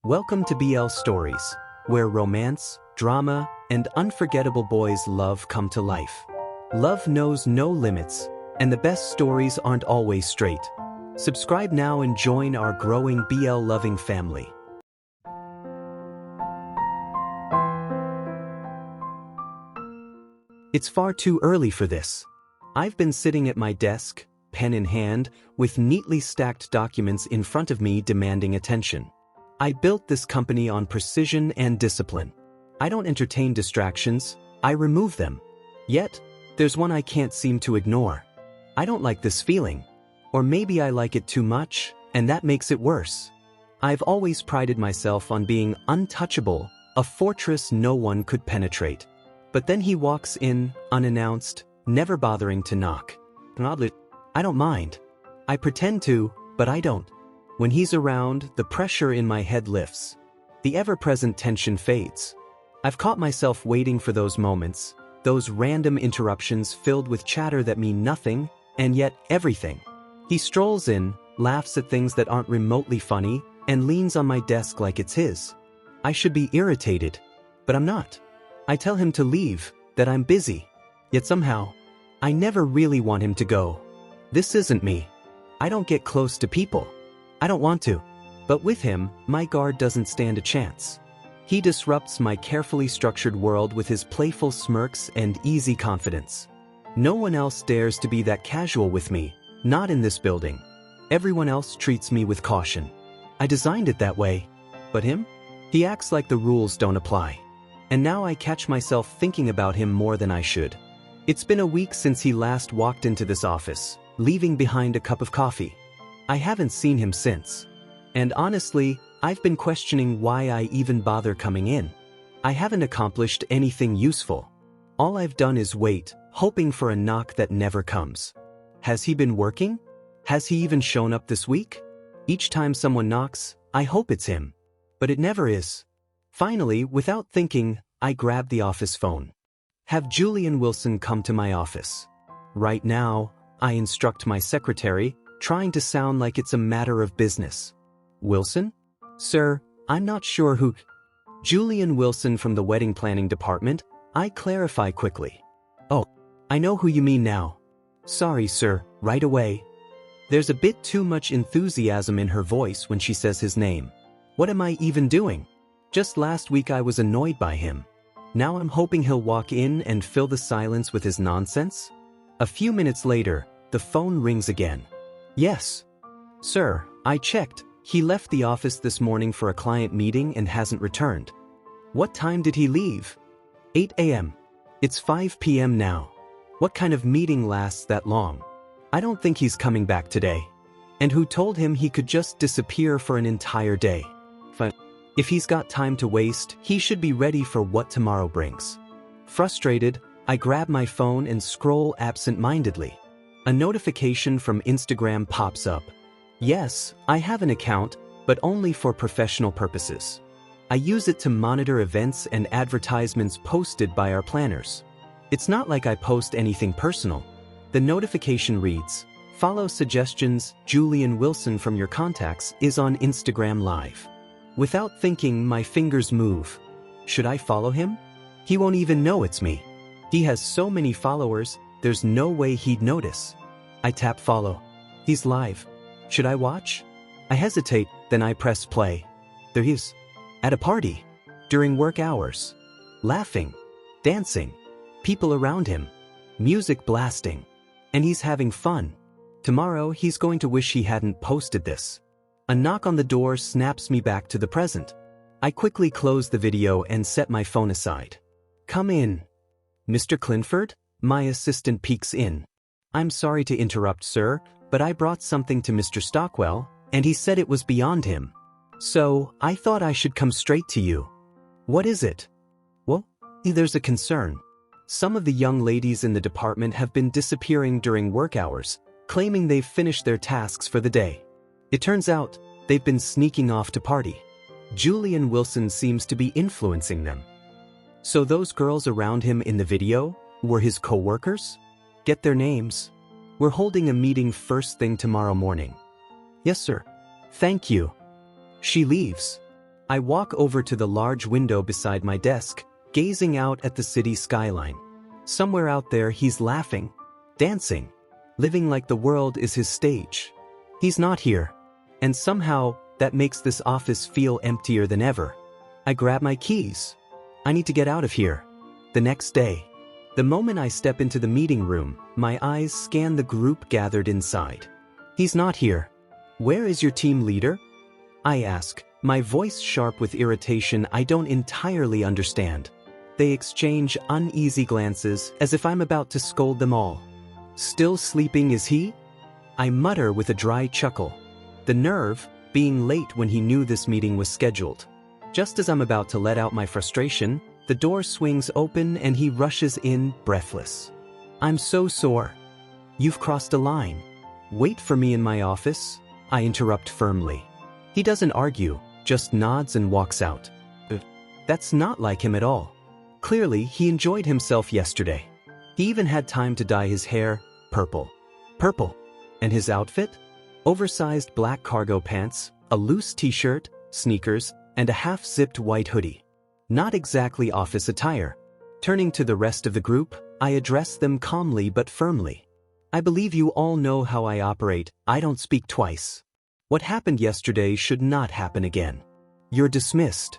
Welcome to BL Stories, where romance, drama, and unforgettable boys' love come to life. Love knows no limits, and the best stories aren't always straight. Subscribe now and join our growing BL-loving family. It's far too early for this. I've been sitting at my desk, pen in hand, with neatly stacked documents in front of me demanding attention. I built this company on precision and discipline. I don't entertain distractions, I remove them. Yet, there's one I can't seem to ignore. I don't like this feeling. Or maybe I like it too much, and that makes it worse. I've always prided myself on being untouchable, a fortress no one could penetrate. But then he walks in, unannounced, never bothering to knock. And oddly, I don't mind. I pretend to, but I don't. When he's around, the pressure in my head lifts. The ever-present tension fades. I've caught myself waiting for those moments, those random interruptions filled with chatter that mean nothing, and yet everything. He strolls in, laughs at things that aren't remotely funny, and leans on my desk like it's his. I should be irritated, but I'm not. I tell him to leave, that I'm busy. Yet somehow, I never really want him to go. This isn't me. I don't get close to people. I don't want to. But with him, my guard doesn't stand a chance. He disrupts my carefully structured world with his playful smirks and easy confidence. No one else dares to be that casual with me, not in this building. Everyone else treats me with caution. I designed it that way. But him? He acts like the rules don't apply. And now I catch myself thinking about him more than I should. It's been a week since he last walked into this office, leaving behind a cup of coffee. I haven't seen him since. And honestly, I've been questioning why I even bother coming in. I haven't accomplished anything useful. All I've done is wait, hoping for a knock that never comes. Has he been working? Has he even shown up this week? Each time someone knocks, I hope it's him. But it never is. Finally, without thinking, I grab the office phone. Have Julian Wilson come to my office. Right now, I instruct my secretary, trying to sound like it's a matter of business. Wilson? Sir, I'm not sure who... Julian Wilson from the wedding planning department, I clarify quickly. Oh, I know who you mean now. Sorry, sir, right away. There's a bit too much enthusiasm in her voice when she says his name. What am I even doing? Just last week I was annoyed by him. Now I'm hoping he'll walk in and fill the silence with his nonsense? A few minutes later, the phone rings again. Yes. Sir, I checked. He left the office this morning for a client meeting and hasn't returned. What time did he leave? 8 a.m. It's 5 p.m. now. What kind of meeting lasts that long? I don't think he's coming back today. And who told him he could just disappear for an entire day? If he's got time to waste, he should be ready for what tomorrow brings. Frustrated, I grab my phone and scroll absent-mindedly. A notification from Instagram pops up. Yes, I have an account, but only for professional purposes. I use it to monitor events and advertisements posted by our planners. It's not like I post anything personal. The notification reads, "Follow suggestions, Julian Wilson from your contacts is on Instagram Live." Without thinking, my fingers move. Should I follow him? He won't even know it's me. He has so many followers, there's no way he'd notice. I tap follow. He's live. Should I watch? I hesitate, then I press play. There he is. At a party. During work hours. Laughing. Dancing. People around him. Music blasting. And he's having fun. Tomorrow he's going to wish he hadn't posted this. A knock on the door snaps me back to the present. I quickly close the video and set my phone aside. Come in. Mr. Clinford? My assistant peeks in. I'm sorry to interrupt, sir, but I brought something to Mr. Stockwell, and he said it was beyond him. So, I thought I should come straight to you. What is it? Well, there's a concern. Some of the young ladies in the department have been disappearing during work hours, claiming they've finished their tasks for the day. It turns out, they've been sneaking off to party. Julian Wilson seems to be influencing them. So those girls around him in the video were his co-workers? Get their names. We're holding a meeting first thing tomorrow morning. Yes, sir. Thank you. She leaves. I walk over to the large window beside my desk, gazing out at the city skyline. Somewhere out there he's laughing, dancing, living like the world is his stage. He's not here. And somehow, that makes this office feel emptier than ever. I grab my keys. I need to get out of here. The next day. The moment I step into the meeting room, my eyes scan the group gathered inside. He's not here. Where is your team leader? I ask, my voice sharp with irritation I don't entirely understand. They exchange uneasy glances as if I'm about to scold them all. Still sleeping is he? I mutter with a dry chuckle. The nerve, being late when he knew this meeting was scheduled. Just as I'm about to let out my frustration, the door swings open and he rushes in, breathless. I'm so sore. You've crossed a line. Wait for me in my office, I interrupt firmly. He doesn't argue, just nods and walks out. That's not like him at all. Clearly, he enjoyed himself yesterday. He even had time to dye his hair purple. Purple. And his outfit? Oversized black cargo pants, a loose t-shirt, sneakers, and a half-zipped white hoodie. Not exactly office attire. Turning to the rest of the group, I address them calmly but firmly. I believe you all know how I operate. I don't speak twice. What happened yesterday should not happen again. You're dismissed.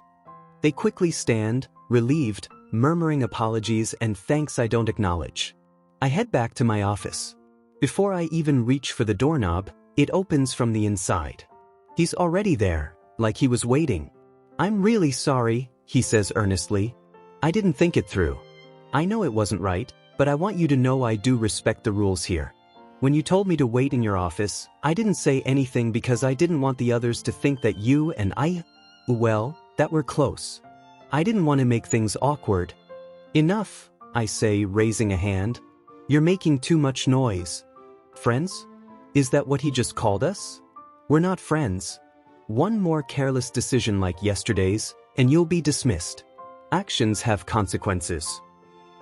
They quickly stand, relieved, murmuring apologies and thanks I don't acknowledge. I head back to my office. Before I even reach for the doorknob, it opens from the inside. He's already there, like he was waiting. I'm really sorry, he says earnestly. I didn't think it through. I know it wasn't right, but I want you to know I do respect the rules here. When you told me to wait in your office, I didn't say anything because I didn't want the others to think that you and that we're close. I didn't want to make things awkward. Enough, I say, raising a hand. You're making too much noise. Friends? Is that what he just called us? We're not friends. One more careless decision like yesterday's, and you'll be dismissed. Actions have consequences.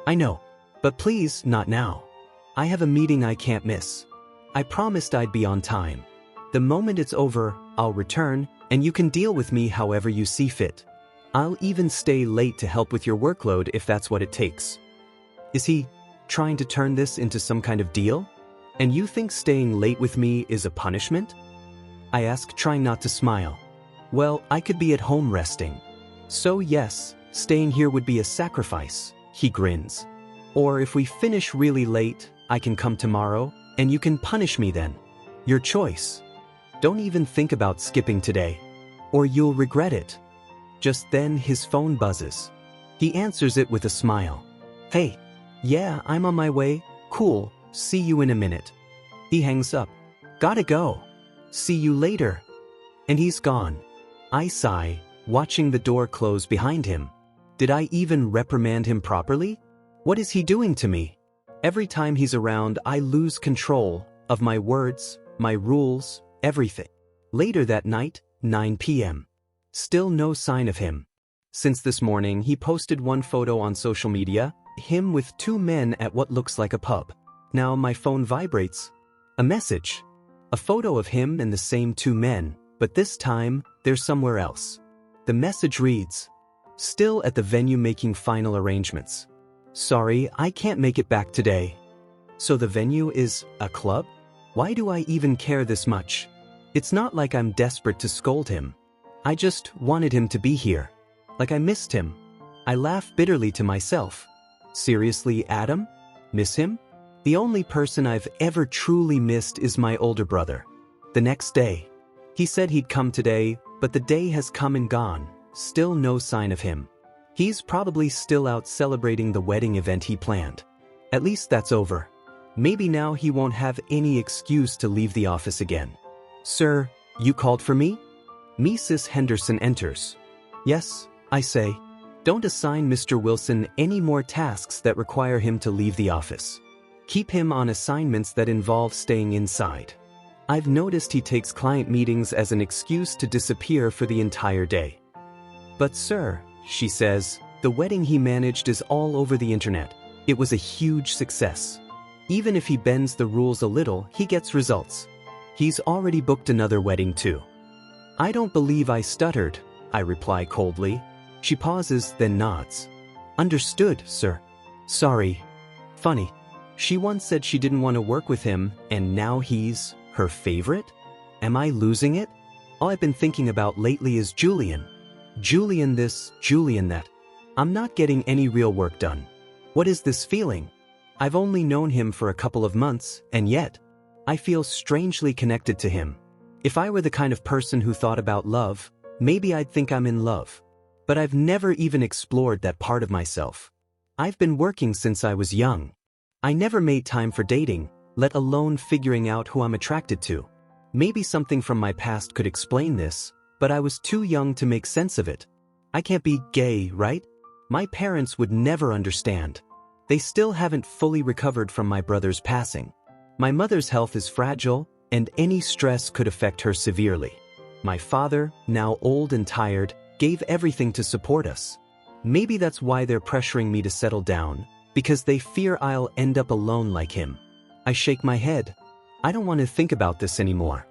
I know, but please, not now. I have a meeting I can't miss. I promised I'd be on time. The moment it's over, I'll return, and you can deal with me however you see fit. I'll even stay late to help with your workload if that's what it takes. Is he trying to turn this into some kind of deal? And you think staying late with me is a punishment? I ask, trying not to smile. Well, I could be at home resting. So yes, staying here would be a sacrifice, he grins. Or if we finish really late, I can come tomorrow, and you can punish me then. Your choice. Don't even think about skipping today, or you'll regret it. Just then his phone buzzes. He answers it with a smile. Hey, yeah, I'm on my way. Cool, see you in a minute. He hangs up. Gotta go. See you later. And he's gone. I sigh, watching the door close behind him. Did I even reprimand him properly? What is he doing to me? Every time he's around, I lose control of my words, my rules, everything. Later that night, 9 p.m. Still no sign of him. Since this morning, he posted one photo on social media, him with two men at what looks like a pub. Now my phone vibrates. A message. A photo of him and the same two men, but this time, they're somewhere else. The message reads, still at the venue making final arrangements. Sorry, I can't make it back today. So the venue is a club? Why do I even care this much? It's not like I'm desperate to scold him. I just wanted him to be here. Like I missed him. I laugh bitterly to myself. Seriously, Adam? Miss him? The only person I've ever truly missed is my older brother. The next day. He said he'd come today, but the day has come and gone. Still no sign of him. He's probably still out celebrating the wedding event he planned. At least that's over. Maybe now he won't have any excuse to leave the office again. Sir, you called for me? Mrs. Henderson enters. Yes, I say. Don't assign Mr. Wilson any more tasks that require him to leave the office. Keep him on assignments that involve staying inside. I've noticed he takes client meetings as an excuse to disappear for the entire day. But sir, she says, the wedding he managed is all over the internet. It was a huge success. Even if he bends the rules a little, he gets results. He's already booked another wedding too. I don't believe I stuttered. I reply coldly. She pauses, then nods. Understood, sir. Sorry. Funny. She once said she didn't want to work with him, and now he's her favorite? Am I losing it? All I've been thinking about lately is Julian. Julian this, Julian that. I'm not getting any real work done. What is this feeling? I've only known him for a couple of months, and yet, I feel strangely connected to him. If I were the kind of person who thought about love, maybe I'd think I'm in love. But I've never even explored that part of myself. I've been working since I was young. I never made time for dating, let alone figuring out who I'm attracted to. Maybe something from my past could explain this, but I was too young to make sense of it. I can't be gay, right? My parents would never understand. They still haven't fully recovered from my brother's passing. My mother's health is fragile, and any stress could affect her severely. My father, now old and tired, gave everything to support us. Maybe that's why they're pressuring me to settle down, because they fear I'll end up alone like him. I shake my head. I don't want to think about this anymore.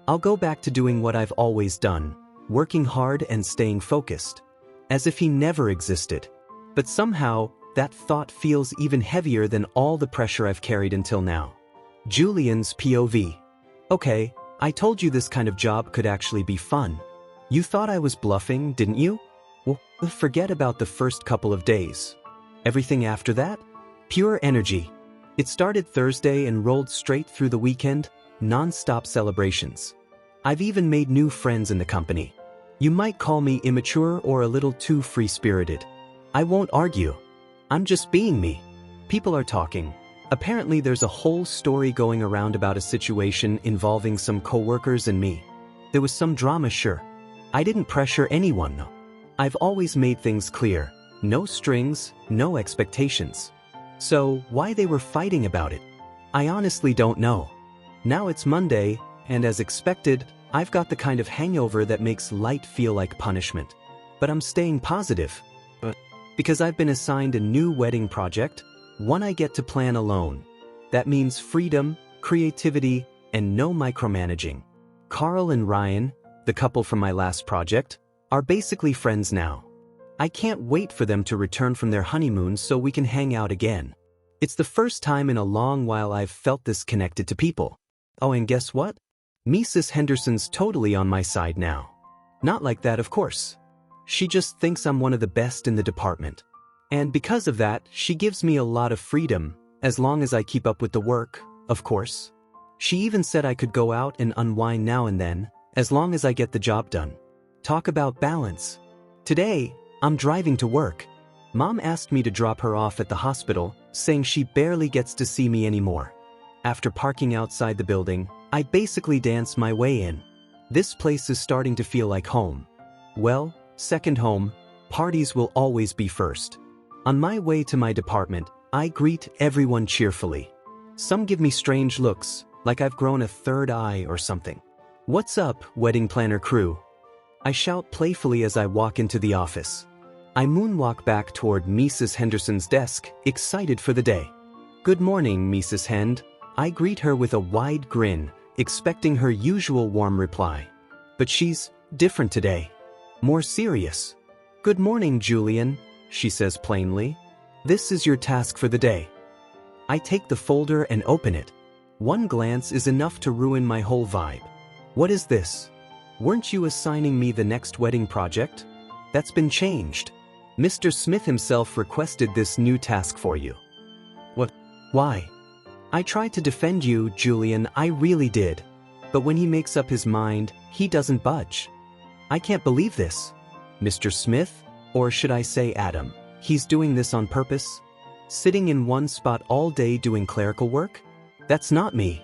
I'll go back to doing what I've always done, working hard and staying focused, as if he never existed. But somehow, that thought feels even heavier than all the pressure I've carried until now. Julian's POV. Okay, I told you this kind of job could actually be fun. You thought I was bluffing, didn't you? Well, forget about the first couple of days. Everything after that? Pure energy. It started Thursday and rolled straight through the weekend, non-stop celebrations. I've even made new friends in the company. You might call me immature or a little too free-spirited. I won't argue. I'm just being me. People are talking. Apparently there's a whole story going around about a situation involving some coworkers and me. There was some drama, sure. I didn't pressure anyone, though. I've always made things clear. No strings, no expectations. So, why they were fighting about it? I honestly don't know. Now it's Monday, and as expected, I've got the kind of hangover that makes light feel like punishment. But I'm staying positive. Because I've been assigned a new wedding project, one I get to plan alone. That means freedom, creativity, and no micromanaging. Carl and Ryan, the couple from my last project, are basically friends now. I can't wait for them to return from their honeymoon so we can hang out again. It's the first time in a long while I've felt this connected to people. Oh, and guess what? Mrs. Henderson's totally on my side now. Not like that, of course. She just thinks I'm one of the best in the department. And because of that, she gives me a lot of freedom, as long as I keep up with the work, of course. She even said I could go out and unwind now and then, as long as I get the job done. Talk about balance. Today, I'm driving to work. Mom asked me to drop her off at the hospital, saying she barely gets to see me anymore. After parking outside the building, I basically dance my way in. This place is starting to feel like home. Well, second home, parties will always be first. On my way to my department, I greet everyone cheerfully. Some give me strange looks, like I've grown a third eye or something. What's up, wedding planner crew? I shout playfully as I walk into the office. I moonwalk back toward Mrs. Henderson's desk, excited for the day. Good morning, Mrs. Hend. I greet her with a wide grin, expecting her usual warm reply. But she's different today. More serious. Good morning, Julian, she says plainly. This is your task for the day. I take the folder and open it. One glance is enough to ruin my whole vibe. What is this? Weren't you assigning me the next wedding project? That's been changed. Mr. Smith himself requested this new task for you. What? Why? I tried to defend you, Julian, I really did. But when he makes up his mind, he doesn't budge. I can't believe this. Mr. Smith? Or should I say Adam? He's doing this on purpose? Sitting in one spot all day doing clerical work? That's not me.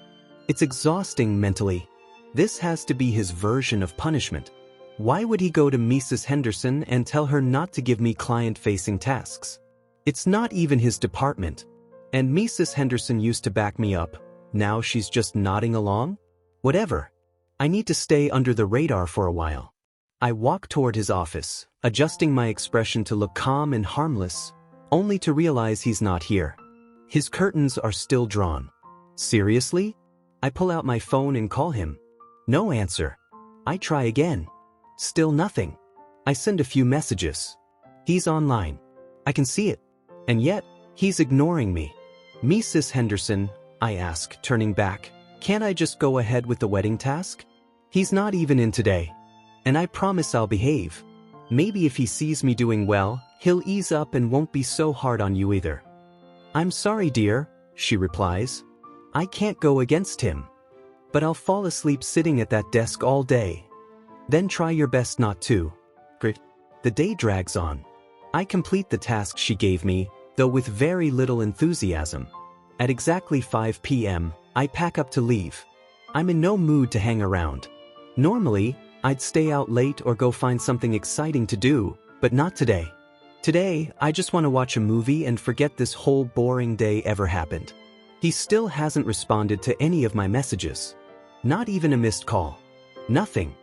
It's exhausting mentally. This has to be his version of punishment. Why would he go to Mrs. Henderson and tell her not to give me client-facing tasks? It's not even his department. And Mrs. Henderson used to back me up. Now she's just nodding along? Whatever. I need to stay under the radar for a while. I walk toward his office, adjusting my expression to look calm and harmless, only to realize he's not here. His curtains are still drawn. Seriously? I pull out my phone and call him. No answer. I try again. Still nothing. I send a few messages. He's online. I can see it. And yet, he's ignoring me. Mrs. Henderson, I ask, turning back, can't I just go ahead with the wedding task? He's not even in today. And I promise I'll behave. Maybe if he sees me doing well, he'll ease up and won't be so hard on you either. I'm sorry, dear, she replies. I can't go against him. But I'll fall asleep sitting at that desk all day. Then try your best not to. The day drags on. I complete the task she gave me, though with very little enthusiasm. At exactly 5 p.m., I pack up to leave. I'm in no mood to hang around. Normally, I'd stay out late or go find something exciting to do, but not today. Today, I just want to watch a movie and forget this whole boring day ever happened. He still hasn't responded to any of my messages. Not even a missed call. Nothing.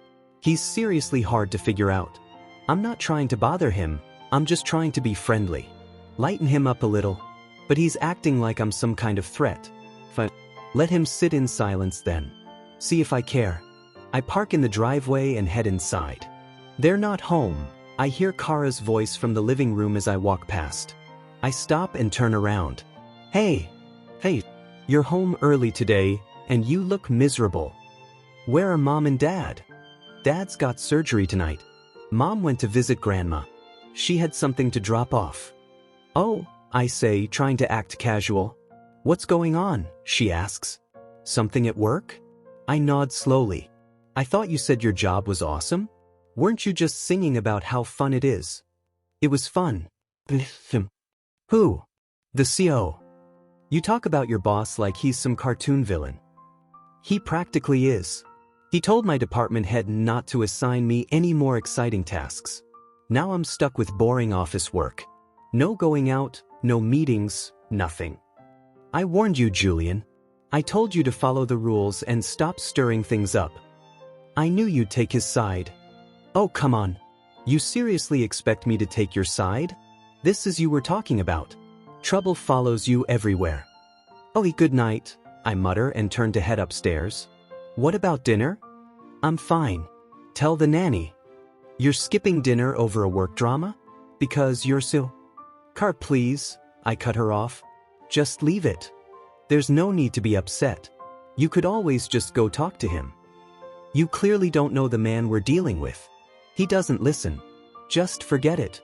He's seriously hard to figure out. I'm not trying to bother him, I'm just trying to be friendly. Lighten him up a little. But he's acting like I'm some kind of threat. Fine. Let him sit in silence then. See if I care. I park in the driveway and head inside. They're not home. I hear Kara's voice from the living room as I walk past. I stop and turn around. Hey, you're home early today, and you look miserable. Where are Mom and Dad? Dad's got surgery tonight. Mom went to visit Grandma. She had something to drop off. Oh, I say, trying to act casual. What's going on? She asks. Something at work? I nod slowly. I thought you said your job was awesome? Weren't you just singing about how fun it is? It was fun. Who? The CO. You talk about your boss like he's some cartoon villain. He practically is. He told my department head not to assign me any more exciting tasks. Now I'm stuck with boring office work. No going out, no meetings, nothing. I warned you, Julian. I told you to follow the rules and stop stirring things up. I knew you'd take his side. Oh, come on. You seriously expect me to take your side? This is you we're talking about. Trouble follows you everywhere. Oh, good night, I mutter and turn to head upstairs. What about dinner? I'm fine. Tell the nanny. You're skipping dinner over a work drama? Because you're so... Car, please, I cut her off. Just leave it. There's no need to be upset. You could always just go talk to him. You clearly don't know the man we're dealing with. He doesn't listen. Just forget it.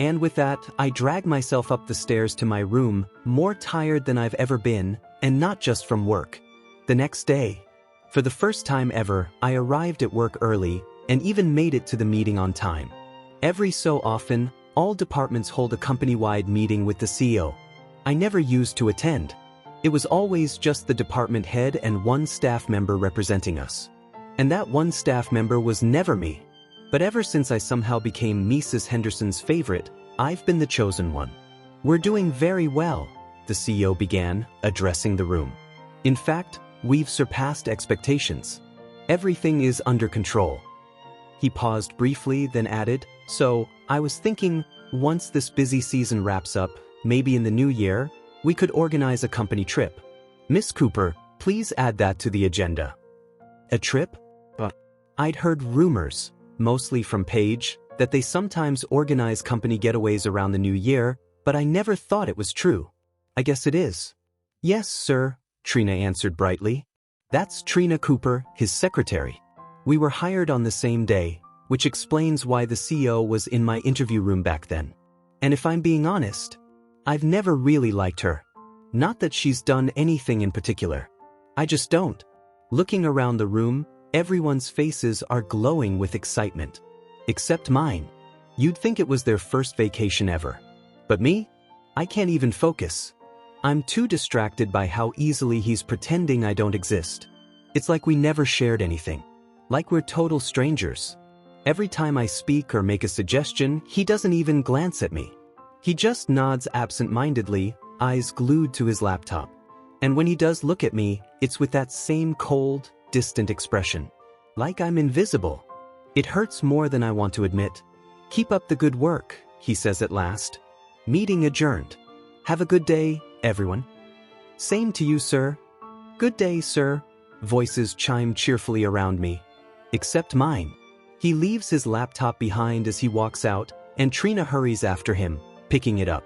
And with that, I drag myself up the stairs to my room, more tired than I've ever been, and not just from work. The next day, for the first time ever, I arrived at work early, and even made it to the meeting on time. Every so often, all departments hold a company-wide meeting with the CEO. I never used to attend. It was always just the department head and one staff member representing us. And that one staff member was never me. But ever since I somehow became Mrs. Henderson's favorite, I've been the chosen one. We're doing very well, the CEO began, addressing the room. In fact, we've surpassed expectations. Everything is under control. He paused briefly, then added, so, I was thinking, once this busy season wraps up, maybe in the new year, we could organize a company trip. Miss Cooper, please add that to the agenda. A trip? I'd heard rumors, mostly from Paige, that they sometimes organize company getaways around the new year, but I never thought it was true. I guess it is. Yes, sir, Trina answered brightly. That's Trina Cooper, his secretary. We were hired on the same day, which explains why the CEO was in my interview room back then. And if I'm being honest, I've never really liked her. Not that she's done anything in particular. I just don't. Looking around the room, everyone's faces are glowing with excitement. Except mine. You'd think it was their first vacation ever. But me? I can't even focus. I'm too distracted by how easily he's pretending I don't exist. It's like we never shared anything. Like we're total strangers. Every time I speak or make a suggestion, he doesn't even glance at me. He just nods absent-mindedly, eyes glued to his laptop. And when he does look at me, it's with that same cold, distant expression. Like I'm invisible. It hurts more than I want to admit. Keep up the good work, he says at last. Meeting adjourned. Have a good day, everyone. Same to you, sir. Good day, sir. Voices chime cheerfully around me. Except mine. He leaves his laptop behind as he walks out, and Trina hurries after him, picking it up.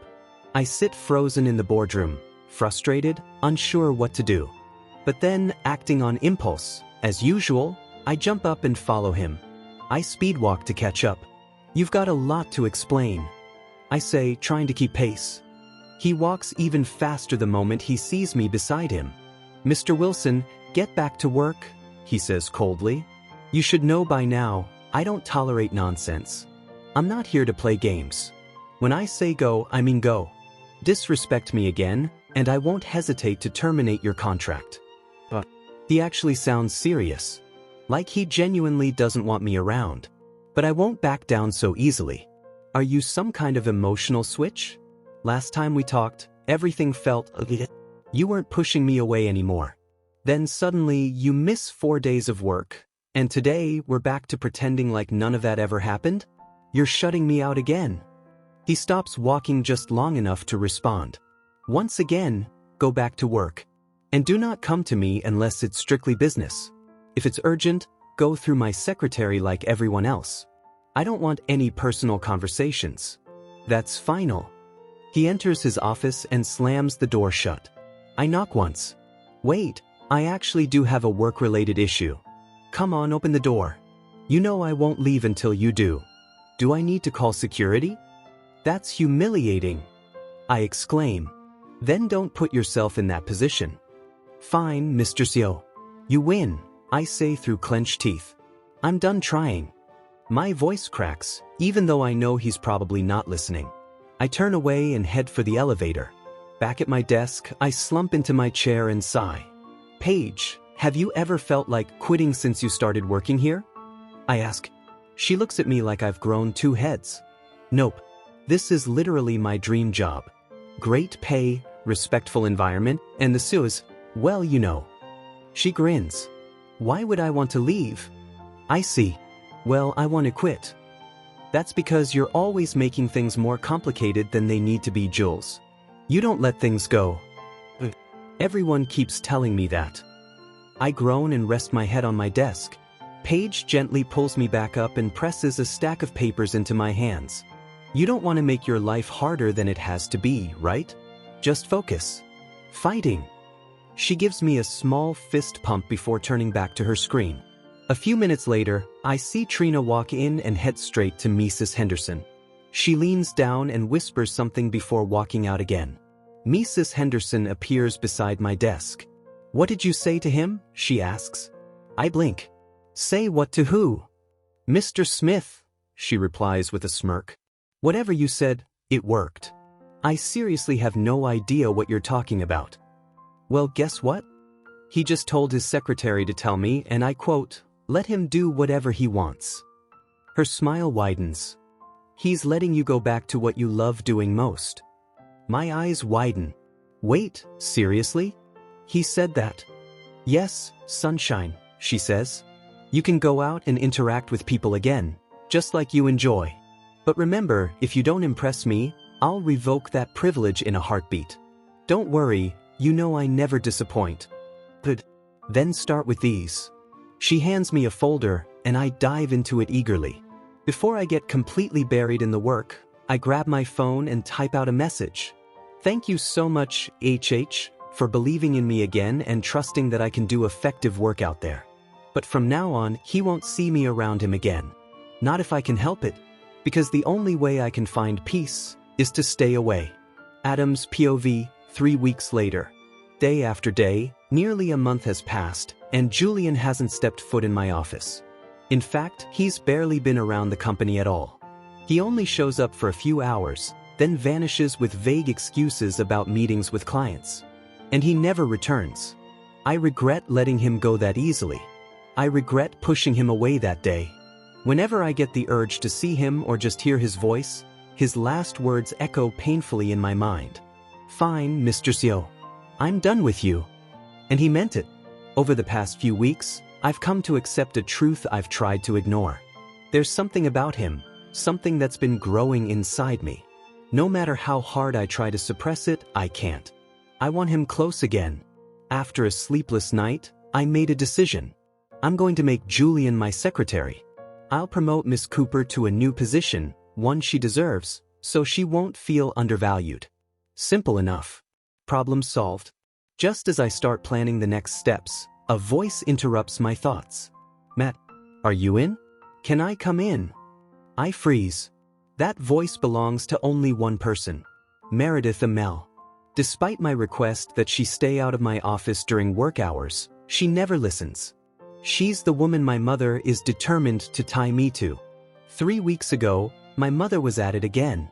I sit frozen in the boardroom, frustrated, unsure what to do. But then, acting on impulse, as usual, I jump up and follow him. I speedwalk to catch up. "You've got a lot to explain," I say, trying to keep pace. He walks even faster the moment he sees me beside him. "Mr. Wilson, get back to work," he says coldly. "You should know by now, I don't tolerate nonsense. I'm not here to play games. When I say go, I mean go. Disrespect me again, and I won't hesitate to terminate your contract." But he actually sounds serious, like he genuinely doesn't want me around. But I won't back down so easily. "Are you some kind of emotional switch? Last time we talked, everything felt you weren't pushing me away anymore. Then suddenly you miss 4 days of work, and today we're back to pretending like none of that ever happened? You're shutting me out again." He stops walking just long enough to respond. "Once again, go back to work. And do not come to me unless it's strictly business. If it's urgent, go through my secretary like everyone else. I don't want any personal conversations. That's final." He enters his office and slams the door shut. I knock once. "Wait, I actually do have a work-related issue. Come on, open the door. You know I won't leave until you do. Do I need to call security?" "That's humiliating," I exclaim. "Then don't put yourself in that position." "Fine, Mr. Seo. You win," I say through clenched teeth. "I'm done trying." My voice cracks, even though I know he's probably not listening. I turn away and head for the elevator. Back at my desk, I slump into my chair and sigh. "Paige, have you ever felt like quitting since you started working here?" I ask. She looks at me like I've grown 2 heads. "Nope. This is literally my dream job. Great pay, respectful environment, and the SUS, well, you know." She grins. "Why would I want to leave?" I see. "Well, I want to quit." "That's because you're always making things more complicated than they need to be, Jules. You don't let things go." Everyone keeps telling me that. I groan and rest my head on my desk. Paige gently pulls me back up and presses a stack of papers into my hands. "You don't want to make your life harder than it has to be, right? Just focus. Fighting." She gives me a small fist pump before turning back to her screen. A few minutes later, I see Trina walk in and head straight to Mrs. Henderson. She leans down and whispers something before walking out again. Mrs. Henderson appears beside my desk. "What did you say to him?" she asks. I blink. "Say what to who?" "Mr. Smith," she replies with a smirk. "Whatever you said, it worked. I seriously have no idea what you're talking about." "Well, guess what? He just told his secretary to tell me, and I quote, 'Let him do whatever he wants.'" Her smile widens. "He's letting you go back to what you love doing most." My eyes widen. "Wait, seriously? He said that?" "Yes, sunshine," she says. "You can go out and interact with people again, just like you enjoy. But remember, if you don't impress me, I'll revoke that privilege in a heartbeat. Don't worry, you know I never disappoint. But then start with these." She hands me a folder, and I dive into it eagerly. Before I get completely buried in the work, I grab my phone and type out a message. "Thank you so much, HH, for believing in me again and trusting that I can do effective work out there. But from now on, he won't see me around him again. Not if I can help it, because the only way I can find peace is to stay away." Adam's POV, 3 weeks later. Day after day, nearly a month has passed, and Julian hasn't stepped foot in my office. In fact, he's barely been around the company at all. He only shows up for a few hours, then vanishes with vague excuses about meetings with clients. And he never returns. I regret letting him go that easily. I regret pushing him away that day. Whenever I get the urge to see him or just hear his voice, his last words echo painfully in my mind. "Fine, Mr. Seo. I'm done with you." And he meant it. Over the past few weeks, I've come to accept a truth I've tried to ignore. There's something about him, something that's been growing inside me. No matter how hard I try to suppress it, I can't. I want him close again. After a sleepless night, I made a decision. I'm going to make Julian my secretary. I'll promote Miss Cooper to a new position, one she deserves, so she won't feel undervalued. Simple enough. Problem solved. Just as I start planning the next steps, a voice interrupts my thoughts. Matt, are you in? Can I come in? I freeze. That voice belongs to only one person. Meredith Amell. Despite my request that she stay out of my office during work hours, she never listens. She's the woman my mother is determined to tie me to. 3 weeks ago, my mother was at it again.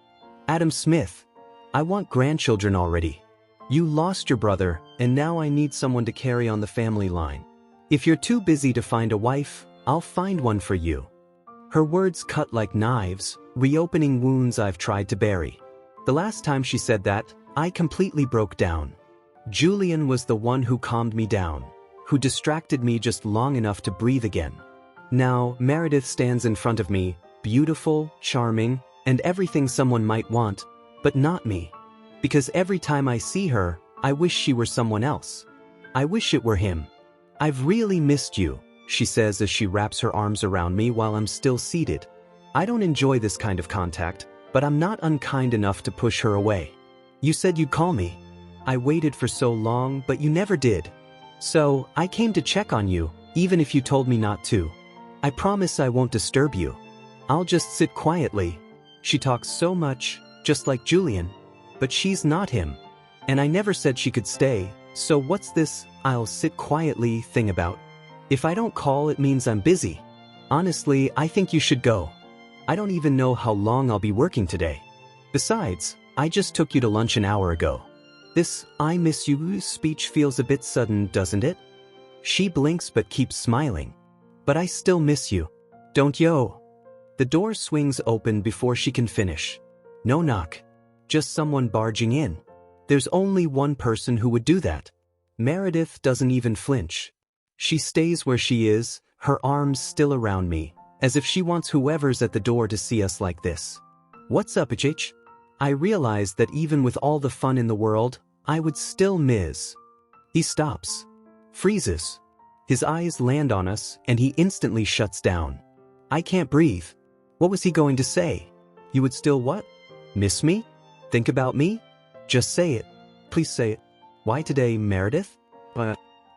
Adam Smith. I want grandchildren already. You lost your brother, and now I need someone to carry on the family line. If you're too busy to find a wife, I'll find one for you. Her words cut like knives, reopening wounds I've tried to bury. The last time she said that, I completely broke down. Julian was the one who calmed me down, who distracted me just long enough to breathe again. Now, Meredith stands in front of me, beautiful, charming, and everything someone might want, but not me. Because every time I see her, I wish she were someone else. I wish it were him. I've really missed you, she says as she wraps her arms around me while I'm still seated. I don't enjoy this kind of contact, but I'm not unkind enough to push her away. You said you'd call me. I waited for so long, but you never did. So, I came to check on you, even if you told me not to. I promise I won't disturb you. I'll just sit quietly. She talks so much, just like Julian. But she's not him. And I never said she could stay, so what's this "I'll sit quietly" thing about? If I don't call, it means I'm busy. Honestly, I think you should go. I don't even know how long I'll be working today. Besides, I just took you to lunch an hour ago. This "I miss you" speech feels a bit sudden, doesn't it? She blinks but keeps smiling. But I still miss you. Don't yo? The door swings open before she can finish. No knock. Just someone barging in. There's only one person who would do that. Meredith doesn't even flinch. She stays where she is, her arms still around me, as if she wants whoever's at the door to see us like this. What's up, HH? I realize that even with all the fun in the world, I would still miss. He stops. Freezes. His eyes land on us, and he instantly shuts down. I can't breathe. What was he going to say? You would still what? Miss me? Think about me? Just say it. Please say it. Why today, Meredith?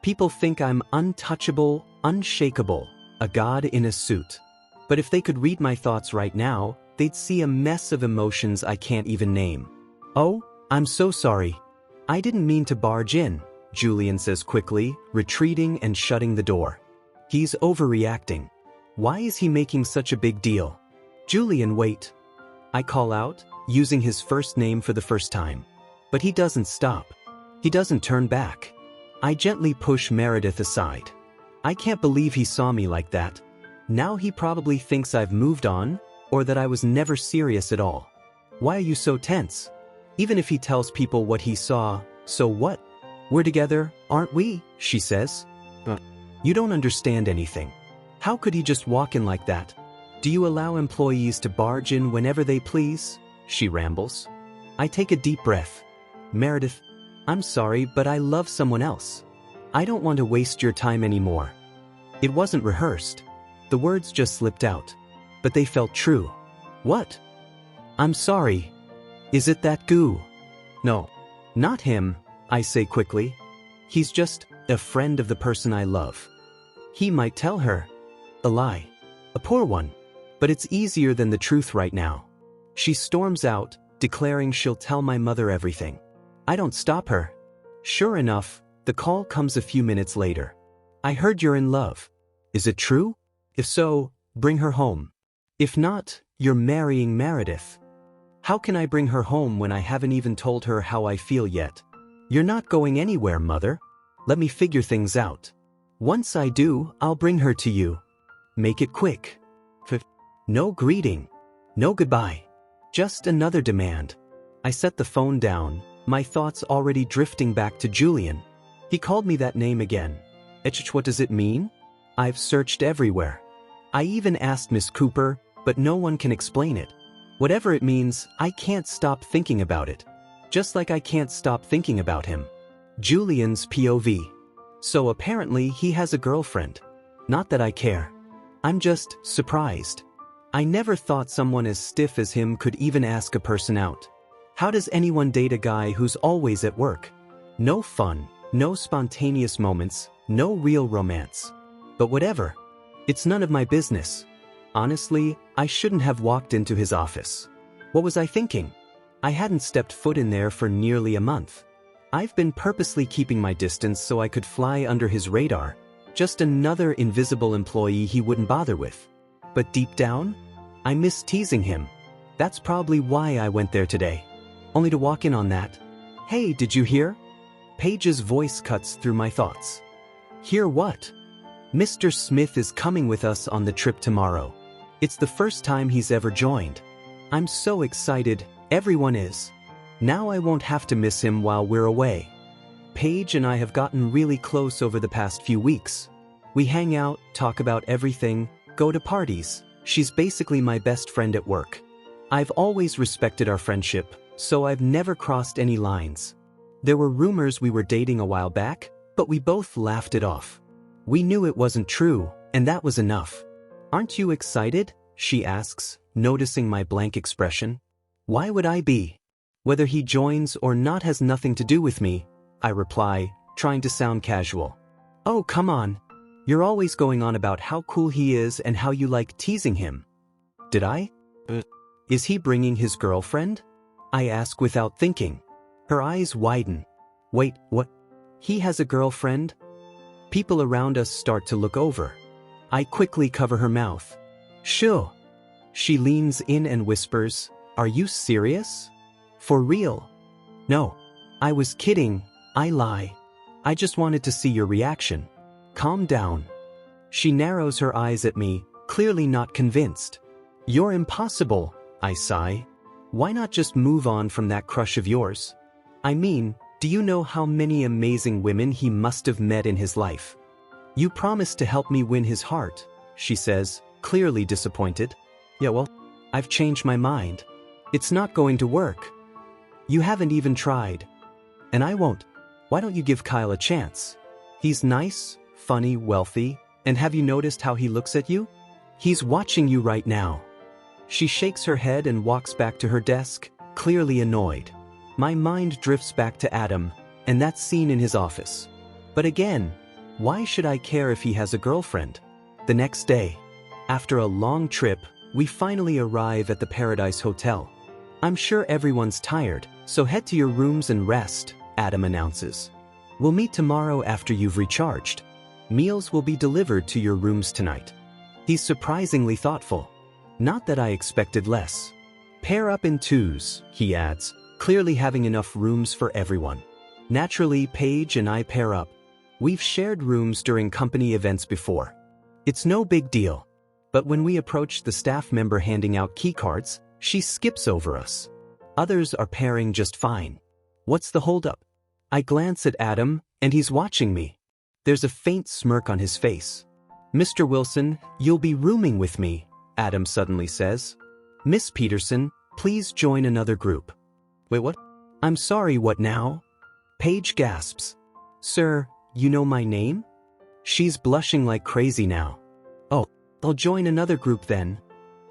People think I'm untouchable, unshakable, a god in a suit. But if they could read my thoughts right now, they'd see a mess of emotions I can't even name. Oh, I'm so sorry. I didn't mean to barge in, Julian says quickly, retreating and shutting the door. He's overreacting. Why is he making such a big deal? Julian, wait. I call out, using his first name for the first time. But he doesn't stop. He doesn't turn back. I gently push Meredith aside. I can't believe he saw me like that. Now he probably thinks I've moved on, or that I was never serious at all. Why are you so tense? Even if he tells people what he saw, so what? We're together, aren't we? She says. You don't understand anything. How could he just walk in like that? Do you allow employees to barge in whenever they please? She rambles. I take a deep breath. Meredith, I'm sorry, but I love someone else. I don't want to waste your time anymore. It wasn't rehearsed. The words just slipped out. But they felt true. What? I'm sorry. Is it that goo? No. Not him, I say quickly. He's just a friend of the person I love. He might tell her. A lie. A poor one. But it's easier than the truth right now. She storms out, declaring she'll tell my mother everything. I don't stop her. Sure enough, the call comes a few minutes later. I heard you're in love. Is it true? If so, bring her home. If not, you're marrying Meredith. How can I bring her home when I haven't even told her how I feel yet? You're not going anywhere, Mother. Let me figure things out. Once I do, I'll bring her to you. Make it quick. No greeting. No goodbye. Just another demand. I set the phone down, my thoughts already drifting back to Julian. He called me that name again. What does it mean? I've searched everywhere. I even asked Miss Cooper, but no one can explain it. Whatever it means, I can't stop thinking about it. Just like I can't stop thinking about him. Julian's POV. So apparently he has a girlfriend. Not that I care. I'm just surprised. I never thought someone as stiff as him could even ask a person out. How does anyone date a guy who's always at work? No fun, no spontaneous moments, no real romance. But whatever. It's none of my business. Honestly, I shouldn't have walked into his office. What was I thinking? I hadn't stepped foot in there for nearly a month. I've been purposely keeping my distance so I could fly under his radar. Just another invisible employee he wouldn't bother with. But deep down, I miss teasing him. That's probably why I went there today. Only to walk in on that. Hey, did you hear? Paige's voice cuts through my thoughts. Hear what? Mr. Smith is coming with us on the trip tomorrow. It's the first time he's ever joined. I'm so excited, everyone is. Now I won't have to miss him while we're away. Paige and I have gotten really close over the past few weeks. We hang out, talk about everything, go to parties. She's basically my best friend at work. I've always respected our friendship, so I've never crossed any lines. There were rumors we were dating a while back, but we both laughed it off. We knew it wasn't true, and that was enough. Aren't you excited? She asks, noticing my blank expression. Why would I be? Whether he joins or not has nothing to do with me, I reply, trying to sound casual. Oh, come on. You're always going on about how cool he is and how you like teasing him. Did I? Is he bringing his girlfriend? I ask without thinking. Her eyes widen. Wait, what? He has a girlfriend? People around us start to look over. I quickly cover her mouth. Sure. She leans in and whispers, Are you serious? For real? No. I was kidding. I lie. I just wanted to see your reaction. Calm down. She narrows her eyes at me, clearly not convinced. You're impossible, I sigh. Why not just move on from that crush of yours? I mean, do you know how many amazing women he must have met in his life? You promised to help me win his heart, she says, clearly disappointed. Yeah, well, I've changed my mind. It's not going to work. You haven't even tried. And I won't. Why don't you give Kyle a chance? He's nice, funny, wealthy, and have you noticed how he looks at you? He's watching you right now. She shakes her head and walks back to her desk, clearly annoyed. My mind drifts back to Adam, and that scene in his office. But again, why should I care if he has a girlfriend? The next day, after a long trip, we finally arrive at the Paradise Hotel. I'm sure everyone's tired, so head to your rooms and rest, Adam announces. We'll meet tomorrow after you've recharged. Meals will be delivered to your rooms tonight. He's surprisingly thoughtful. Not that I expected less. Pair up in twos, he adds, clearly having enough rooms for everyone. Naturally, Paige and I pair up. We've shared rooms during company events before. It's no big deal. But when we approach the staff member handing out keycards, she skips over us. Others are pairing just fine. What's the holdup? I glance at Adam, and he's watching me. There's a faint smirk on his face. Mr. Wilson, you'll be rooming with me, Adam suddenly says. Miss Peterson, please join another group. Wait, what? I'm sorry, what now? Paige gasps. Sir, you know my name? She's blushing like crazy now. Oh, I'll join another group then.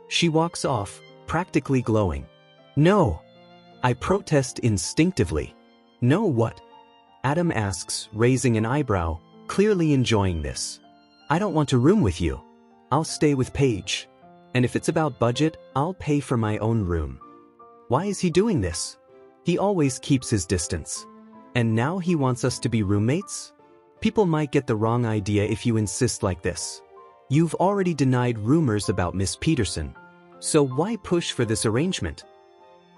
She walks off, practically glowing. No. I protest instinctively. No what? Adam asks, raising an eyebrow, clearly enjoying this. I don't want to room with you. I'll stay with Paige. And if it's about budget, I'll pay for my own room. Why is he doing this? He always keeps his distance. And now he wants us to be roommates? People might get the wrong idea if you insist like this. You've already denied rumors about Miss Peterson. So why push for this arrangement?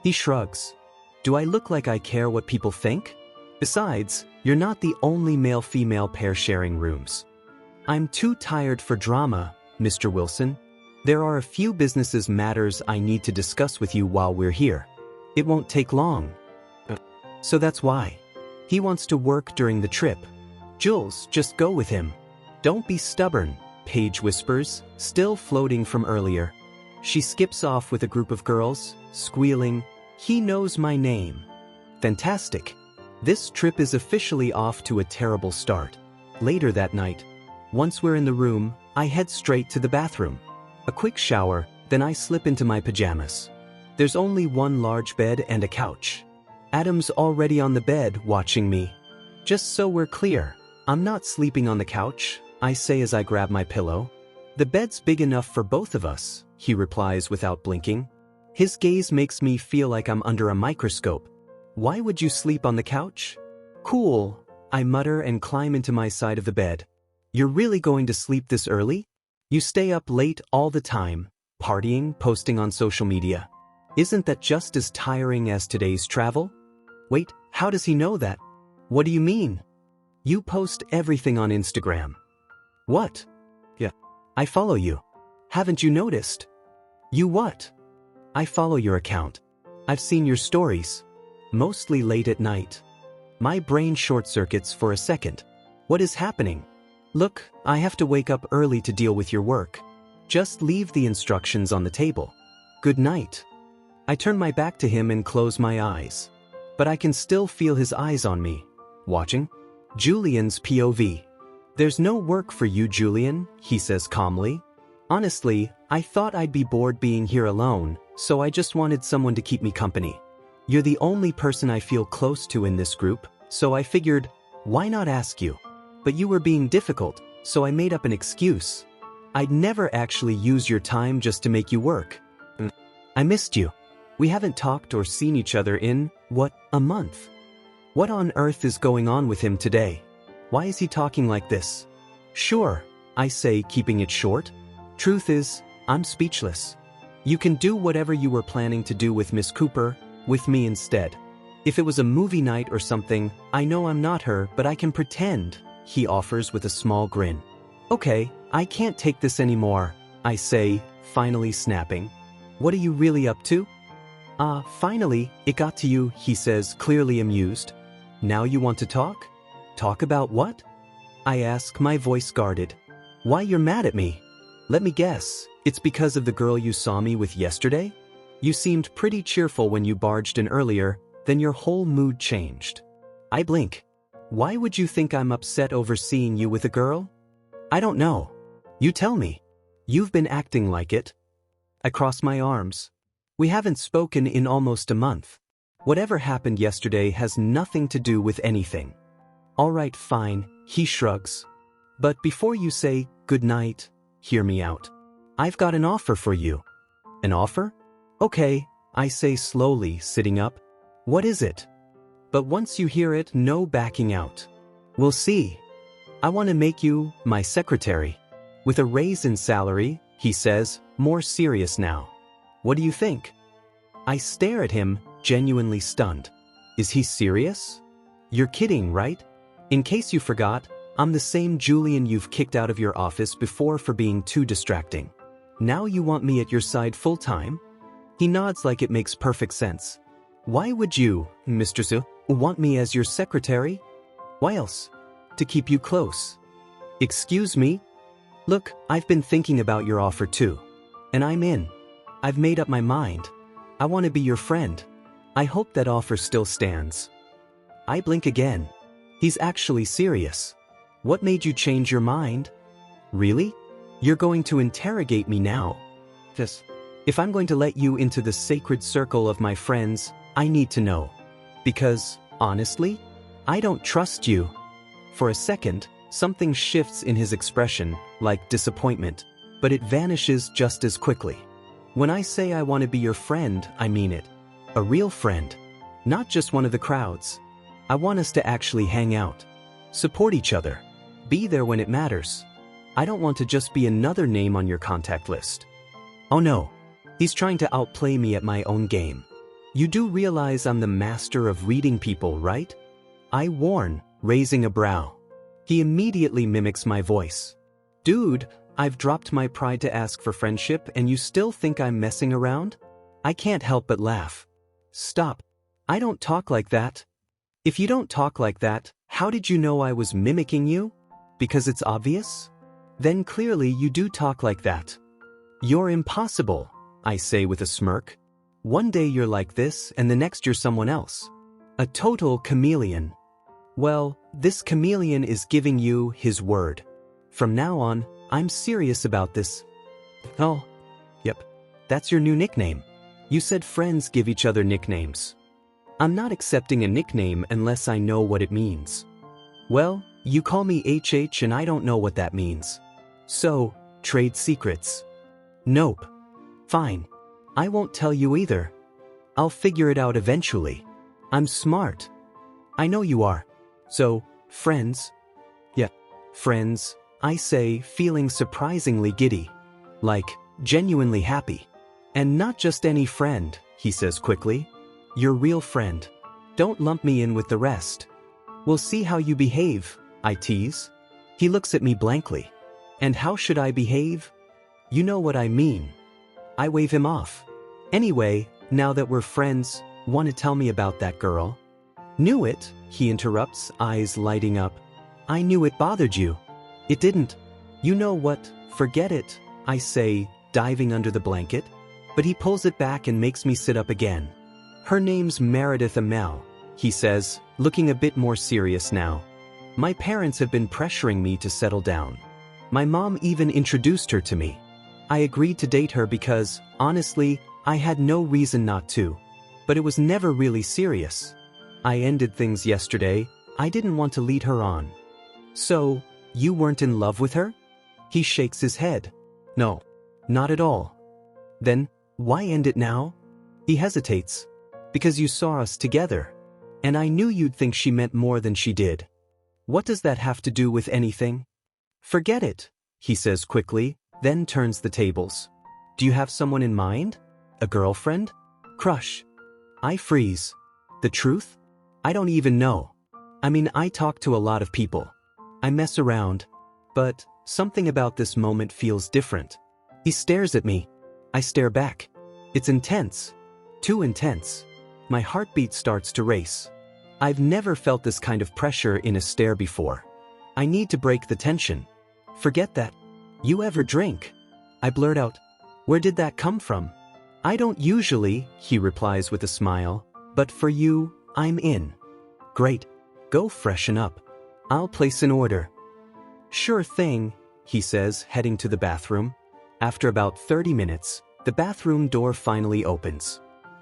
He shrugs. Do I look like I care what people think? Besides, you're not the only male-female pair sharing rooms. I'm too tired for drama, Mr. Wilson. There are a few business matters I need to discuss with you while we're here. It won't take long. So that's why. He wants to work during the trip. Jules, just go with him. Don't be stubborn, Paige whispers, still floating from earlier. She skips off with a group of girls, squealing, He knows my name. Fantastic. This trip is officially off to a terrible start. Later that night, Once we're in the room, I head straight to the bathroom. A quick shower, then I slip into my pajamas. There's only one large bed and a couch. Adam's already on the bed watching me. Just so we're clear, I'm not sleeping on the couch, I say as I grab my pillow. The bed's big enough for both of us, he replies without blinking. His gaze makes me feel like I'm under a microscope. Why would you sleep on the couch? Cool, I mutter and climb into my side of the bed. You're really going to sleep this early? You stay up late all the time, partying, posting on social media. Isn't that just as tiring as today's travel? Wait, how does he know that? What do you mean? You post everything on Instagram. What? Yeah. I follow you. Haven't you noticed? You what? I follow your account. I've seen your stories. Mostly late at night. My brain short-circuits for a second. What is happening? Look, I have to wake up early to deal with your work. Just leave the instructions on the table. Good night. I turn my back to him and close my eyes. But I can still feel his eyes on me. Watching? Julian's POV. There's no work for you, Julian, he says calmly. Honestly, I thought I'd be bored being here alone, so I just wanted someone to keep me company. You're the only person I feel close to in this group, so I figured, why not ask you? But you were being difficult, so I made up an excuse. I'd never actually use your time just to make you work. I missed you. We haven't talked or seen each other in, what, a month? What on earth is going on with him today? Why is he talking like this? Sure, I say, keeping it short. Truth is, I'm speechless. You can do whatever you were planning to do with Miss Cooper, with me instead. If it was a movie night or something, I know I'm not her, but I can pretend, he offers with a small grin. Okay, I can't take this anymore, I say, finally snapping. What are you really up to? Finally, it got to you, he says, clearly amused. Now you want to talk? Talk about what? I ask, my voice guarded. Why you're mad at me? Let me guess, it's because of the girl you saw me with yesterday? You seemed pretty cheerful when you barged in earlier, then your whole mood changed. I blink. Why would you think I'm upset over seeing you with a girl? I don't know. You tell me. You've been acting like it. I cross my arms. We haven't spoken in almost a month. Whatever happened yesterday has nothing to do with anything. All right, fine, he shrugs. But before you say good night, hear me out. I've got an offer for you. An offer? Okay, I say slowly, sitting up. What is it? But once you hear it, no backing out. We'll see. I want to make you my secretary. With a raise in salary, he says, more serious now. What do you think? I stare at him, genuinely stunned. Is he serious? You're kidding, right? In case you forgot, I'm the same Julian you've kicked out of your office before for being too distracting. Now you want me at your side full-time? He nods like it makes perfect sense. Why would you, Mr. Su, want me as your secretary? Why else? To keep you close. Excuse me? Look, I've been thinking about your offer too. And I'm in. I've made up my mind. I want to be your friend. I hope that offer still stands. I blink again. He's actually serious. What made you change your mind? Really? You're going to interrogate me now? If I'm going to let you into the sacred circle of my friends, I need to know. Because, honestly, I don't trust you. For a second, something shifts in his expression, like disappointment, but it vanishes just as quickly. When I say I want to be your friend, I mean it. A real friend. Not just one of the crowds. I want us to actually hang out. Support each other. Be there when it matters. I don't want to just be another name on your contact list. Oh no. He's trying to outplay me at my own game. You do realize I'm the master of reading people, right? I warn, raising a brow. He immediately mimics my voice. Dude, I've dropped my pride to ask for friendship and you still think I'm messing around? I can't help but laugh. Stop. I don't talk like that. If you don't talk like that, how did you know I was mimicking you? Because it's obvious? Then clearly you do talk like that. You're impossible, I say with a smirk. One day you're like this and the next you're someone else. A total chameleon. Well, this chameleon is giving you his word. From now on, I'm serious about this. Oh, yep. That's your new nickname. You said friends give each other nicknames. I'm not accepting a nickname unless I know what it means. Well, you call me HH and I don't know what that means. So, trade secrets. Nope. Fine. I won't tell you either. I'll figure it out eventually. I'm smart. I know you are. So, friends? Yeah, friends, I say, feeling surprisingly giddy. Like, genuinely happy. And not just any friend, he says quickly. Your real friend. Don't lump me in with the rest. We'll see how you behave, I tease. He looks at me blankly. And how should I behave? You know what I mean. I wave him off. Anyway, now that we're friends, want to tell me about that girl? Knew it, he interrupts, eyes lighting up. I knew it bothered you. It didn't. You know what, forget it, I say, diving under the blanket. But he pulls it back and makes me sit up again. Her name's Meredith Amell, he says, looking a bit more serious now. My parents have been pressuring me to settle down. My mom even introduced her to me. I agreed to date her because, honestly, I had no reason not to. But it was never really serious. I ended things yesterday. I didn't want to lead her on. So, you weren't in love with her? He shakes his head. No, not at all. Then, why end it now? He hesitates. Because you saw us together. And I knew you'd think she meant more than she did. What does that have to do with anything? Forget it, he says quickly, then turns the tables. Do you have someone in mind? A girlfriend? Crush? I freeze. The truth? I don't even know. I mean, I talk to a lot of people. I mess around. But something about this moment feels different. He stares at me. I stare back. It's intense. Too intense. My heartbeat starts to race. I've never felt this kind of pressure in a stare before. I need to break the tension. Forget that. You ever drink? I blurt out. Where did that come from? I don't usually, he replies with a smile, but for you, I'm in. Great. Go freshen up. I'll place an order. Sure thing, he says, heading to the bathroom. After about 30 minutes, the bathroom door finally opens.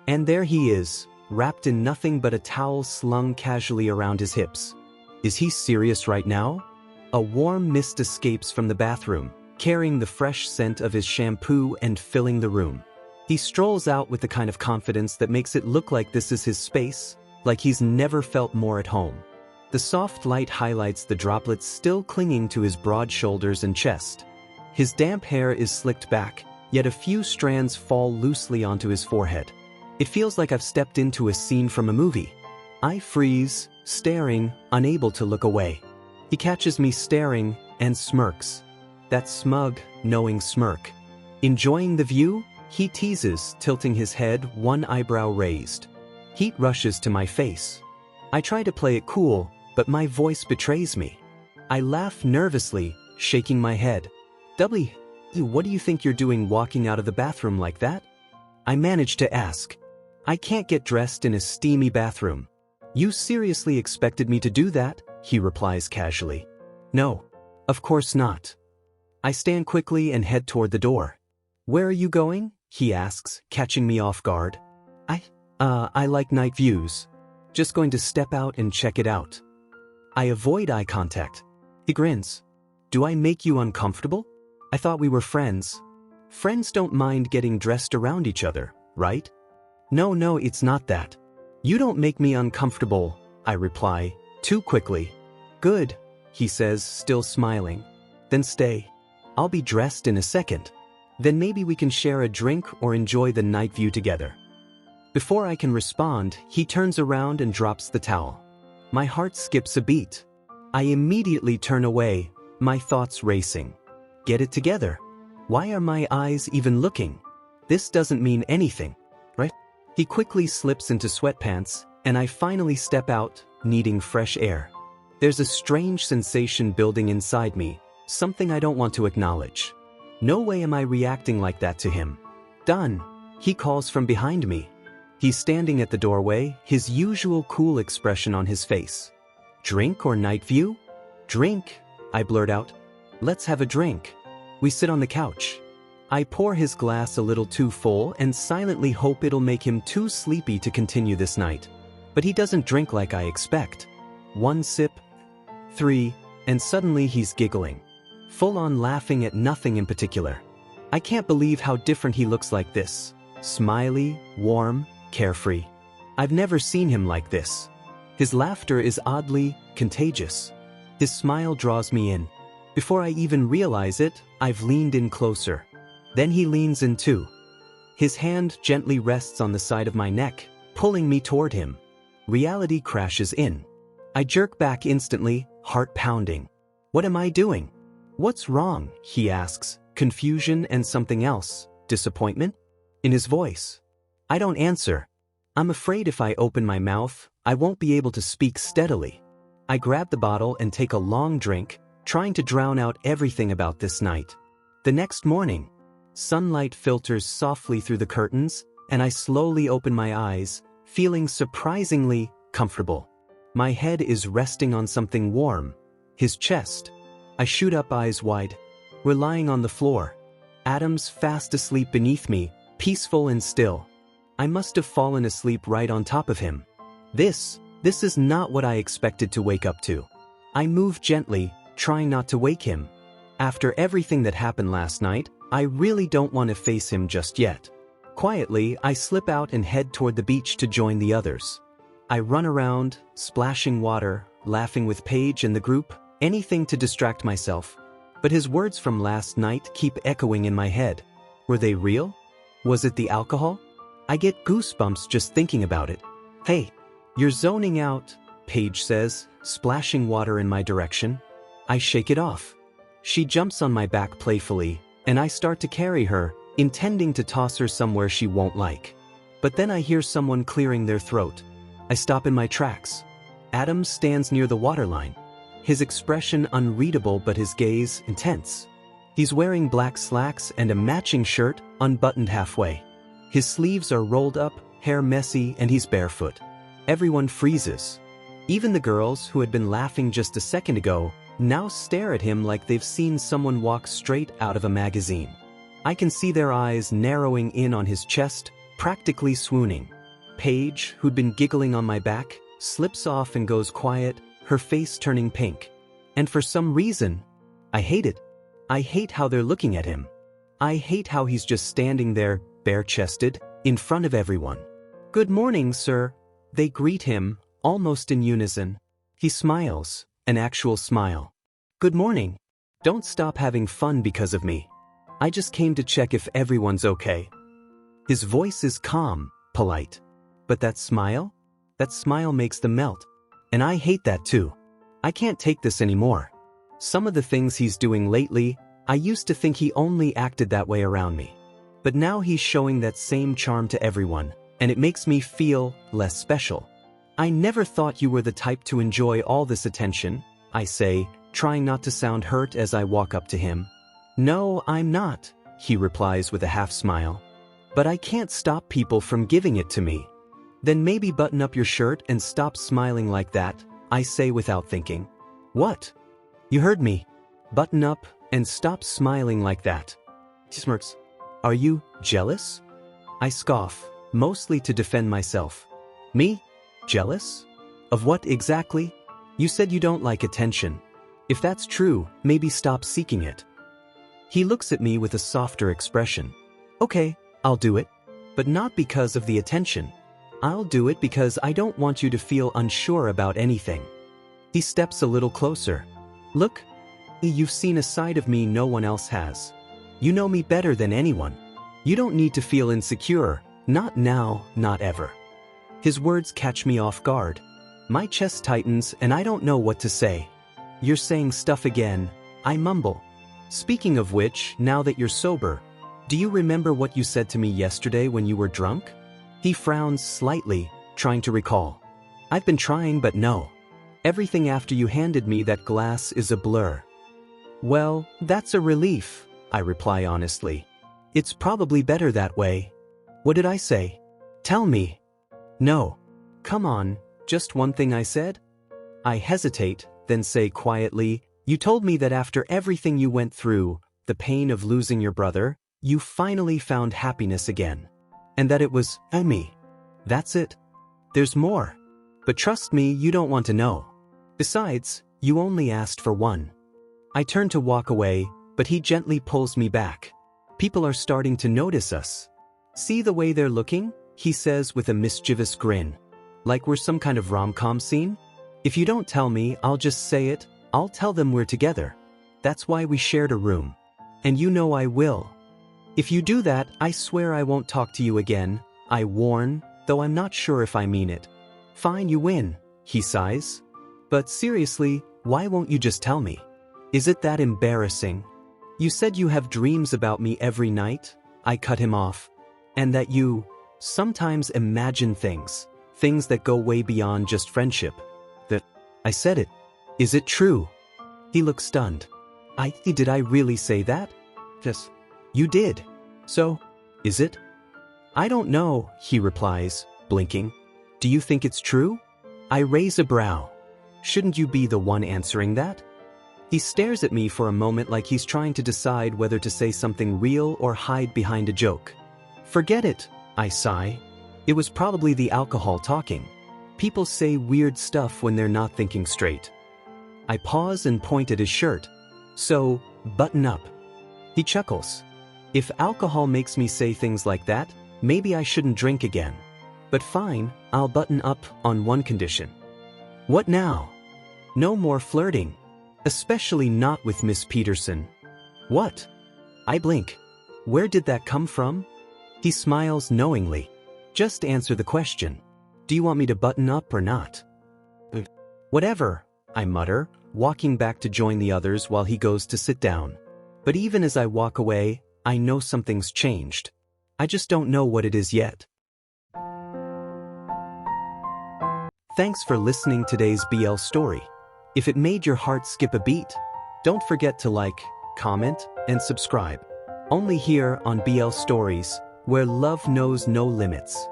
And there he is, wrapped in nothing but a towel slung casually around his hips. Is he serious right now? A warm mist escapes from the bathroom, carrying the fresh scent of his shampoo and filling the room. He strolls out with the kind of confidence that makes it look like this is his space, like he's never felt more at home. The soft light highlights the droplets still clinging to his broad shoulders and chest. His damp hair is slicked back, yet a few strands fall loosely onto his forehead. It feels like I've stepped into a scene from a movie. I freeze, staring, unable to look away. He catches me staring and smirks. That smug, knowing smirk. Enjoying the view? He teases, tilting his head, one eyebrow raised. Heat rushes to my face. I try to play it cool, but my voice betrays me. I laugh nervously, shaking my head. W, what do you think you're doing walking out of the bathroom like that? I manage to ask. I can't get dressed in a steamy bathroom. You seriously expected me to do that? He replies casually. No, of course not. I stand quickly and head toward the door. Where are you going? He asks, catching me off guard. I like night views. Just going to step out and check it out. I avoid eye contact. He grins. Do I make you uncomfortable? I thought we were friends. Friends don't mind getting dressed around each other, right? No, it's not that. You don't make me uncomfortable, I reply, too quickly. Good, he says, still smiling. Then stay. I'll be dressed in a second. Then maybe we can share a drink or enjoy the night view together. Before I can respond, he turns around and drops the towel. My heart skips a beat. I immediately turn away, my thoughts racing. Get it together. Why are my eyes even looking? This doesn't mean anything, right? He quickly slips into sweatpants, and I finally step out, needing fresh air. There's a strange sensation building inside me, something I don't want to acknowledge. No way am I reacting like that to him. Done, he calls from behind me. He's standing at the doorway, his usual cool expression on his face. Drink or night view? Drink, I blurt out. Let's have a drink. We sit on the couch. I pour his glass a little too full and silently hope it'll make him too sleepy to continue this night. But he doesn't drink like I expect. 1 sip, 3, and suddenly he's giggling. Full on laughing at nothing in particular. I can't believe how different he looks like this. Smiley, warm, carefree. I've never seen him like this. His laughter is oddly contagious. His smile draws me in. Before I even realize it, I've leaned in closer. Then he leans in too. His hand gently rests on the side of my neck, pulling me toward him. Reality crashes in. I jerk back instantly, heart pounding. What am I doing? What's wrong? He asks, confusion and something else, disappointment, in his voice. I don't answer. I'm afraid if I open my mouth, I won't be able to speak steadily. I grab the bottle and take a long drink, trying to drown out everything about this night. The next morning, sunlight filters softly through the curtains, and I slowly open my eyes, feeling surprisingly comfortable. My head is resting on something warm, his chest. I shoot up eyes wide. We're lying on the floor. Adam's fast asleep beneath me, peaceful and still. I must have fallen asleep right on top of him. This is not what I expected to wake up to. I move gently, trying not to wake him. After everything that happened last night, I really don't want to face him just yet. Quietly, I slip out and head toward the beach to join the others. I run around, splashing water, laughing with Paige and the group, anything to distract myself. But his words from last night keep echoing in my head. Were they real? Was it the alcohol? I get goosebumps just thinking about it. Hey, you're zoning out, Paige says, splashing water in my direction. I shake it off. She jumps on my back playfully, and I start to carry her, intending to toss her somewhere she won't like. But then I hear someone clearing their throat. I stop in my tracks. Adam stands near the waterline. His expression unreadable but his gaze intense. He's wearing black slacks and a matching shirt, unbuttoned halfway. His sleeves are rolled up, hair messy, and he's barefoot. Everyone freezes. Even the girls who had been laughing just a second ago now stare at him like they've seen someone walk straight out of a magazine. I can see their eyes narrowing in on his chest, practically swooning. Paige, who'd been giggling on my back, slips off and goes quiet, her face turning pink. And for some reason, I hate it. I hate how they're looking at him. I hate how he's just standing there, bare-chested, in front of everyone. Good morning, sir. They greet him, almost in unison. He smiles, an actual smile. Good morning. Don't stop having fun because of me. I just came to check if everyone's okay. His voice is calm, polite. But that smile makes them melt. And I hate that too. I can't take this anymore. Some of the things he's doing lately, I used to think he only acted that way around me. But now he's showing that same charm to everyone, and it makes me feel less special. I never thought you were the type to enjoy all this attention, I say, trying not to sound hurt as I walk up to him. No, I'm not, he replies with a half smile. But I can't stop people from giving it to me. Then maybe button up your shirt and stop smiling like that, I say without thinking. What? You heard me. Button up and stop smiling like that. He smirks. Are you jealous? I scoff, mostly to defend myself. Me? Jealous? Of what exactly? You said you don't like attention. If that's true, maybe stop seeking it. He looks at me with a softer expression. Okay, I'll do it. But not because of the attention. I'll do it because I don't want you to feel unsure about anything. He steps a little closer. Look, you've seen a side of me no one else has. You know me better than anyone. You don't need to feel insecure, not now, not ever. His words catch me off guard. My chest tightens and I don't know what to say. You're saying stuff again, I mumble. Speaking of which, now that you're sober, do you remember what you said to me yesterday when you were drunk? He frowns slightly, trying to recall. I've been trying, but no. Everything after you handed me that glass is a blur. Well, that's a relief, I reply honestly. It's probably better that way. What did I say? Tell me. No. Come on, just one thing I said? I hesitate, then say quietly, You told me that after everything you went through, the pain of losing your brother, you finally found happiness again. And that it was me. That's it. There's more. But trust me, you don't want to know. Besides, you only asked for one. I turn to walk away, but he gently pulls me back. People are starting to notice us. See the way they're looking? He says with a mischievous grin. Like we're some kind of rom-com scene? If you don't tell me, I'll just say it. I'll tell them we're together. That's why we shared a room. And you know I will. If you do that, I swear I won't talk to you again. I warn, though I'm not sure if I mean it. Fine, you win, he sighs. But seriously, why won't you just tell me? Is it that embarrassing? You said you have dreams about me every night, I cut him off. And that you sometimes imagine things that go way beyond just friendship. That I said it. Is it true? He looks stunned. Did I really say that? Yes. You did. So, is it? I don't know, he replies, blinking. Do you think it's true? I raise a brow. Shouldn't you be the one answering that? He stares at me for a moment like he's trying to decide whether to say something real or hide behind a joke. Forget it, I sigh. It was probably the alcohol talking. People say weird stuff when they're not thinking straight. I pause and point at his shirt. So, button up. He chuckles. If alcohol makes me say things like that, maybe I shouldn't drink again. But fine, I'll button up on one condition. What now? No more flirting. Especially not with Miss Peterson. What? I blink. Where did that come from? He smiles knowingly. Just answer the question. Do you want me to button up or not? Whatever, I mutter, walking back to join the others while he goes to sit down. But even as I walk away, I know something's changed. I just don't know what it is yet. Thanks for listening to today's BL story. If it made your heart skip a beat, don't forget to like, comment, and subscribe. Only here on BL Stories, where love knows no limits.